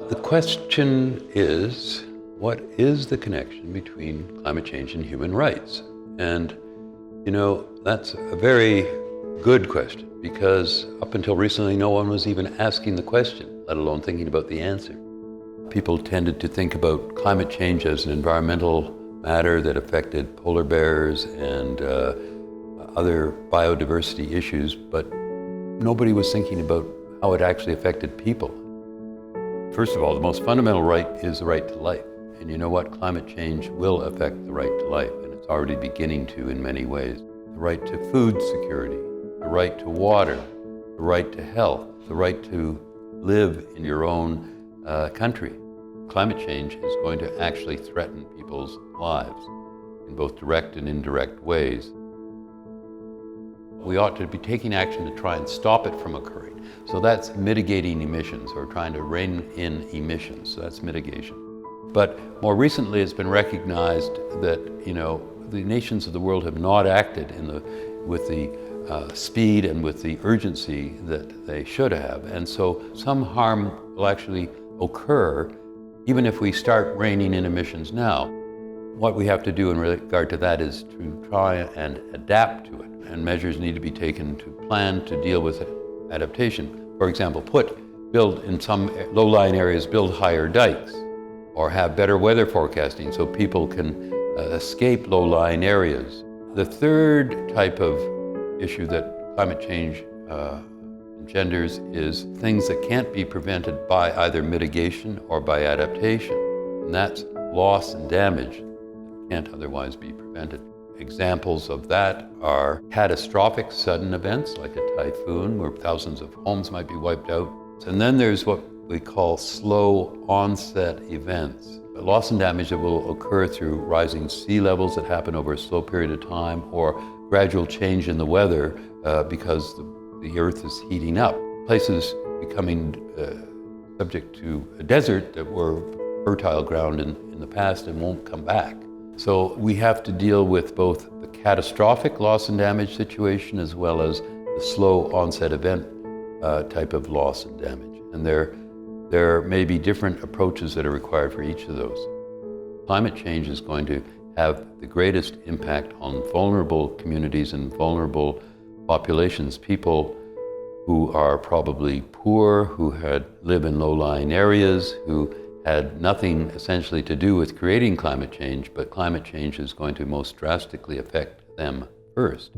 The question is, what is the connection between climate change and human rights? And, that's a very good question, because up until recently, no one was even asking the question, let alone thinking about the answer. People tended to think about climate change as an environmental matter that affected polar bears and other biodiversity issues, but nobody was thinking about how it actually affected people. First of all, the most fundamental right is the right to life. And you know what? Climate change will affect the right to life, and it's already beginning to in many ways. The right to food security, the right to water, the right to health, the right to live in your own country. Climate change is going to actually threaten people's lives in both direct and indirect ways. We ought to be taking action to try and stop it from occurring. So that's mitigating emissions, or trying to rein in emissions. So that's mitigation. But more recently, it's been recognized that the nations of the world have not acted with the speed and with the urgency that they should have. And so some harm will actually occur even if we start reining in emissions now. What we have to do in regard to that is to try and adapt to it. And measures need to be taken to plan to deal with adaptation. For example, build in some low-lying areas, build higher dikes, or have better weather forecasting so people can escape low-lying areas. The third type of issue that climate change engenders is things that can't be prevented by either mitigation or by adaptation. And that's loss and damage that can't otherwise be prevented. Examples of that are catastrophic sudden events like a typhoon, where thousands of homes might be wiped out. And then there's what we call slow-onset events. Loss and damage that will occur through rising sea levels that happen over a slow period of time, or gradual change in the weather because the earth is heating up. Places becoming subject to a desert that were fertile ground in the past and won't come back. So we have to deal with both the catastrophic loss and damage situation as well as the slow onset event type of loss and damage. And there may be different approaches that are required for each of those. Climate change is going to have the greatest impact on vulnerable communities and vulnerable populations, people who are probably poor, who live in low-lying areas, who had nothing essentially to do with creating climate change, but climate change is going to most drastically affect them first.